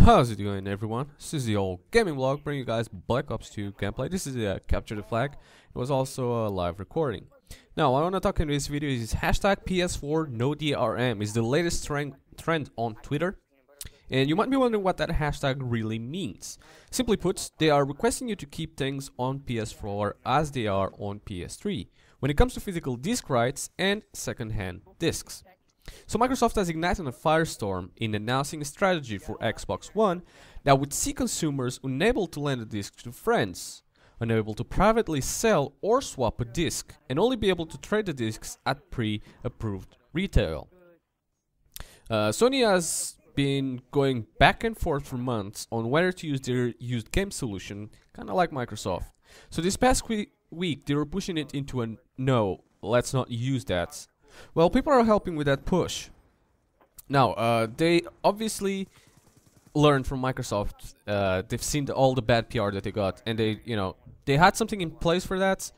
How's it going, everyone? This is the old gaming vlog bringing you guys Black Ops 2 gameplay. This is a capture the flag. It was also a live recording. Now, what I want to talk in this video is hashtag PS4 no DRM is the latest trend on Twitter. And you might be wondering what that hashtag really means. Simply put, they are requesting you to keep things on PS4 as they are on PS3 when it comes to physical disc rights and second-hand discs. So Microsoft has ignited a firestorm in announcing a strategy for Xbox One that would see consumers unable to lend a disc to friends, unable to privately sell or swap a disc, and only be able to trade the discs at pre-approved retail. Sony has been going back and forth for months on whether to use their used game solution, kinda like Microsoft. So this past week they were pushing it into a no, let's not use that. Well, people are helping with that push. Now, they obviously learned from Microsoft. They've seen all the bad PR that they got, and they had something in place for that,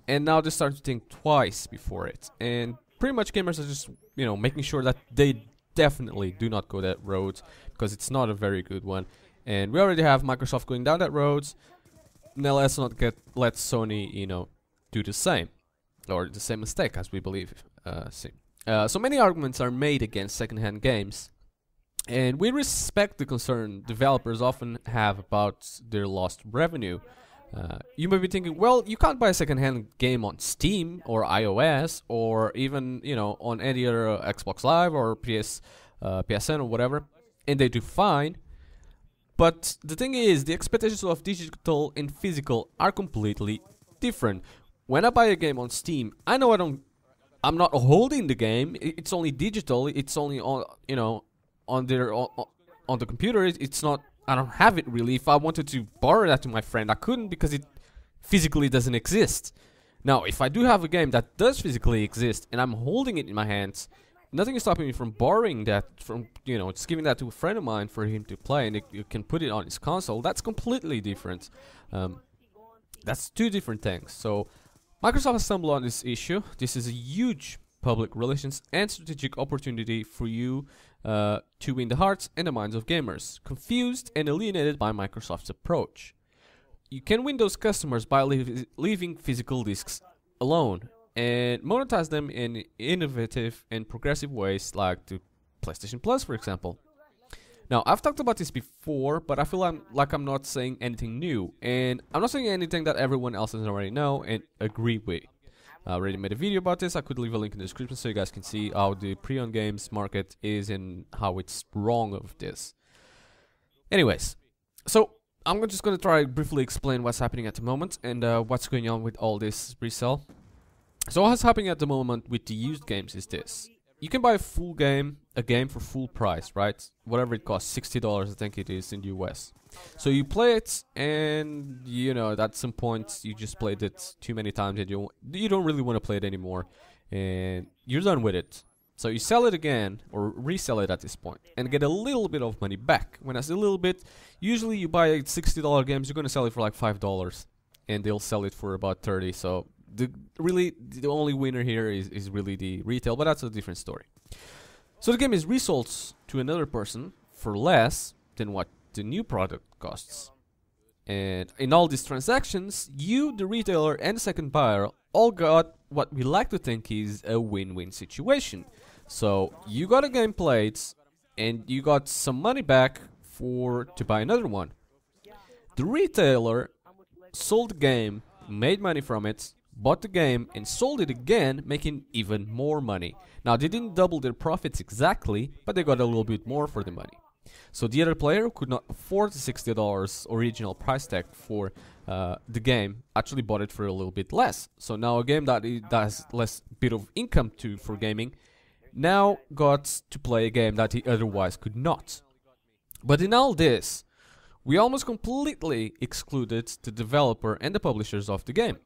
and now they start to think twice before it. And pretty much gamers are just, making sure that they definitely do not go that road, because it's not a very good one. And we already have Microsoft going down that road. Now let's not let Sony, do the same, or the same mistake as we believe. So many arguments are made against second-hand games, and we respect the concern developers often have about their lost revenue. You may be thinking, well, you can't buy a second-hand game on Steam or iOS or even on any other Xbox Live or PSN or whatever, and they do fine. But the thing is, the expectations of digital and physical are completely different. When I buy a game on Steam, I know I'm not holding the game. It's only digital. It's only on on the computer. It's not. I don't have it really. If I wanted to borrow that to my friend, I couldn't because it physically doesn't exist. Now, if I do have a game that does physically exist and I'm holding it in my hands, nothing is stopping me from borrowing that from just giving that to a friend of mine for him to play, and you can put it on his console. That's completely different. That's two different things. So Microsoft has stumbled on this issue. This is a huge public relations and strategic opportunity for you to win the hearts and the minds of gamers, confused and alienated by Microsoft's approach. You can win those customers by leaving physical discs alone and monetize them in innovative and progressive ways like the PlayStation Plus, for example. Now, I've talked about this before, but I feel like I'm not saying anything new, and I'm not saying anything that everyone else doesn't already know and agree with. I already made a video about this. I could leave a link in the description so you guys can see how the pre-owned games market is and how it's wrong of this. Anyways, so I'm just going to try to briefly explain what's happening at the moment and what's going on with all this resale. So what's happening at the moment with the used games is this. You can buy a game for full price, right? Whatever it costs, $60 I think it is in the US. So you play it, and at some point you just played it too many times and you don't really want to play it anymore, and you're done with it. So you sell it again, or resell it at this point, and get a little bit of money back. When I say a little bit, usually you buy $60 games, you're gonna sell it for like $5, and they'll sell it for about 30. So the only winner here is really the retail, but that's a different story. So the game is resold to another person for less than what the new product costs. And in all these transactions, you, the retailer, and the second buyer all got what we like to think is a win-win situation. So you got a game played, and you got some money back to buy another one. The retailer sold the game, made money from it, bought the game and sold it again, making even more money. Now, they didn't double their profits exactly, but they got a little bit more for the money. So the other player could not afford the $60 original price tag for the game, actually bought it for a little bit less. So now a game that has less bit of income for gaming now got to play a game that he otherwise could not. But in all this, we almost completely excluded the developer and the publishers of the game,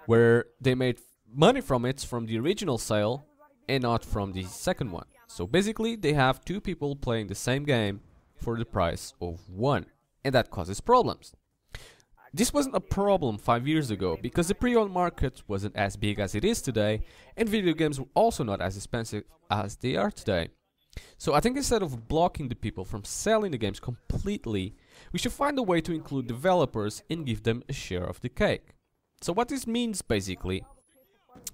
where they made money from it from the original sale and not from the second one. So basically they have two people playing the same game for the price of one, and that causes problems. This wasn't a problem 5 years ago because the pre-owned market wasn't as big as it is today, and video games were also not as expensive as they are today. So I think instead of blocking the people from selling the games completely, we should find a way to include developers and give them a share of the cake. So what this means basically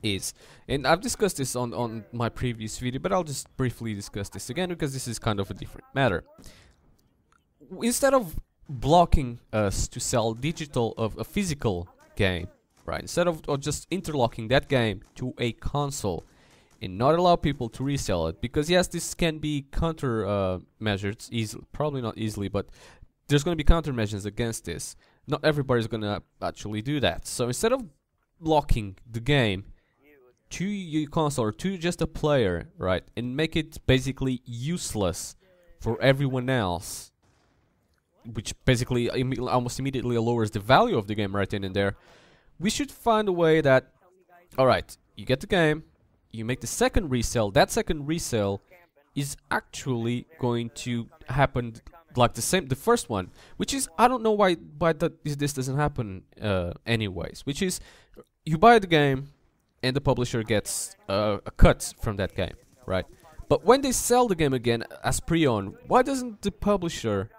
is, and I've discussed this on my previous video, but I'll just briefly discuss this again because this is kind of a different matter. Instead of blocking us to sell digital of a physical game, right? Instead of just interlocking that game to a console and not allow people to resell it, because yes, this can be counter measures easily, probably not easily, but there's going to be countermeasures against this. Not everybody's going to actually do that. So instead of blocking the game to your console or to just a player, right, and make it basically useless for everyone else, which basically almost immediately lowers the value of the game right then and there, we should find a way that, alright, you get the game, you make the second resale, that second resale is actually going to happen like the first one, which is, I don't know why this doesn't happen anyways, which is, you buy the game and the publisher gets a cut from that game, right? But when they sell the game again as pre-owned, why doesn't the publisher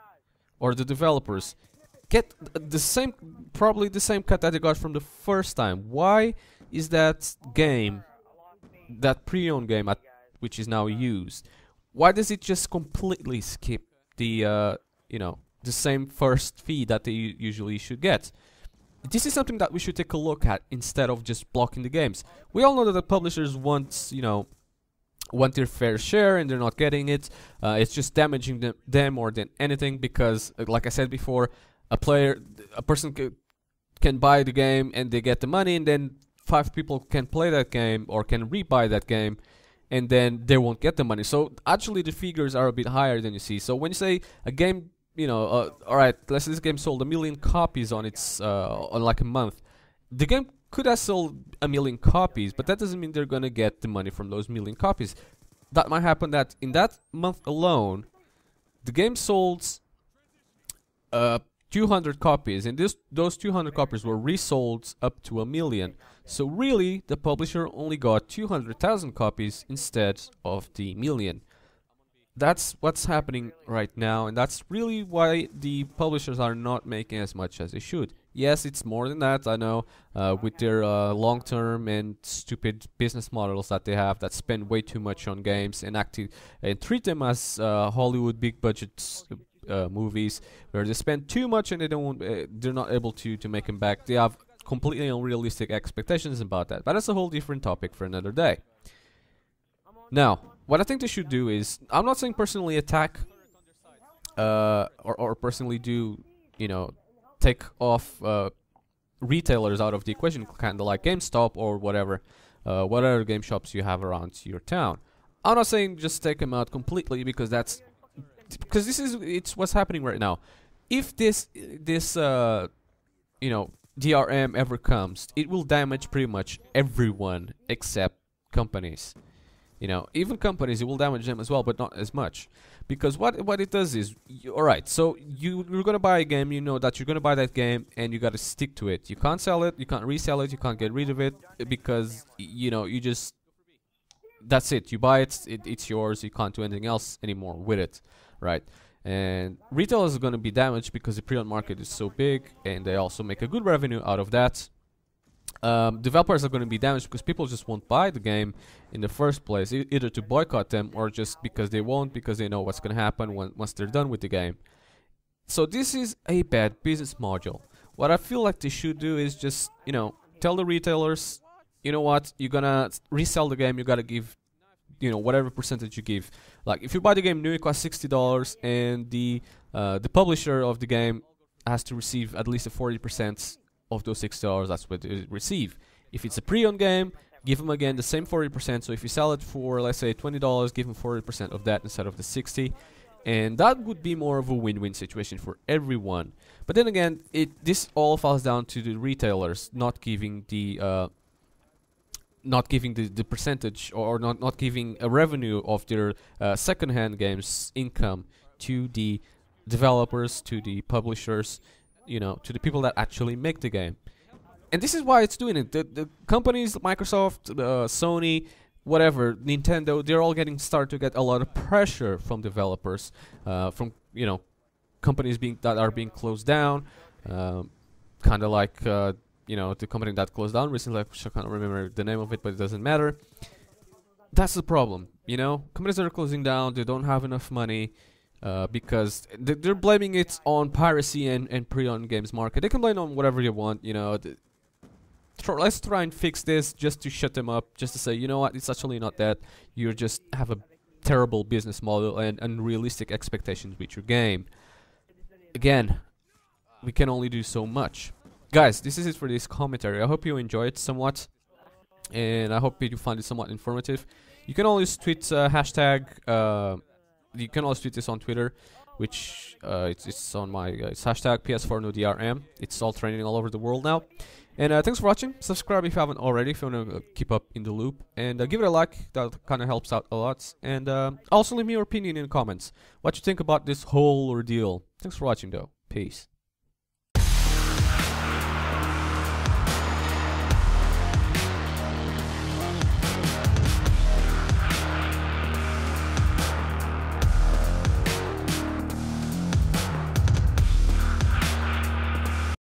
or the developers get the same, probably the same cut that they got from the first time? Why is that game, that pre-owned game which is now used, why does it just completely skip the you know, the same first fee that they usually should get? This is something that we should take a look at instead of just blocking the games. We all know that the publishers want, you know, want their fair share and they're not getting it. It's just damaging them more than anything, because like I said before, a person can buy the game and they get the money, and then 5 people can play that game or can rebuy that game, and then they won't get the money. So actually the figures are a bit higher than you see. So when you say a game, you know, alright, let's say this game sold 1 million copies on its on like a month, the game could have sold 1 million copies, but that doesn't mean they're gonna get the money from those 1 million copies. That might happen that in that month alone, the game sold 200 copies, and those 200 copies were resold up to 1 million. So really, the publisher only got 200,000 copies instead of the million. That's what's happening right now, and that's really why the publishers are not making as much as they should. Yes, it's more than that, I know, with their long-term and stupid business models that they have that spend way too much on games and treat them as Hollywood big-budget movies, where they spend too much and they're not able to make them back. They have completely unrealistic expectations about that, but that's a whole different topic for another day. Now, what I think they should do is, I'm not saying personally attack or personally do, you know, take off retailers out of the equation, kind of like GameStop or whatever, what other game shops you have around your town. I'm not saying just take them out completely, because it's what's happening right now. If this you know, DRM ever comes, it will damage pretty much everyone except companies. You know, even companies, it will damage them as well, but not as much. Because what it does is, alright, so you're gonna buy a game, you know that you're gonna buy that game, and you gotta stick to it. You can't sell it, you can't resell it, you can't get rid of it, because, you know, you just, that's it, you buy it, it's yours, you can't do anything else anymore with it, right? And retailers are gonna be damaged because the pre-owned market is so big, and they also make a good revenue out of that. Developers are going to be damaged because people just won't buy the game in the first place, either to boycott them or just because they won't, because they know what's going to happen once they're done with the game. So this is a bad business model. What I feel like they should do is just, you know, tell the retailers, you know what, you're gonna resell the game, you gotta give, you know, whatever percentage you give. Like, if you buy the game new, it costs $60, and the publisher of the game has to receive at least a 40% of those $60. That's what they receive. If it's a pre-owned game, give them again the same 40%. So if you sell it for, let's say, $20, give them 40% of that instead of the 60, and that would be more of a win-win situation for everyone. But then again, this all falls down to the retailers not giving the percentage, or not giving a revenue of their second-hand games income to the developers, to the publishers, you know, to the people that actually make the game. And this is why it's doing it. The companies, Microsoft, Sony, whatever, Nintendo, they're all getting started to get a lot of pressure from developers, from companies that are being closed down, kind of like the company that closed down recently. I can't remember the name of it, but it doesn't matter. That's the problem, companies that are closing down, they don't have enough money, because they're blaming it on piracy and pre-owned games market. They can blame on whatever you want, let's try and fix this just to shut them up, just to say, you know what, it's actually not that. You just have a terrible business model and unrealistic expectations with your game. Again, we can only do so much. Guys, this is it for this commentary. I hope you enjoyed it somewhat, and I hope you find it somewhat informative. You can always tweet hashtag, you can always tweet this on Twitter, which it's on my it's hashtag PS4NoDRM. It's all trending all over the world now. And thanks for watching. Subscribe if you haven't already, if you want to keep up in the loop. And give it a like, that kind of helps out a lot. And also leave me your opinion in the comments. What you think about this whole ordeal. Thanks for watching though. Peace.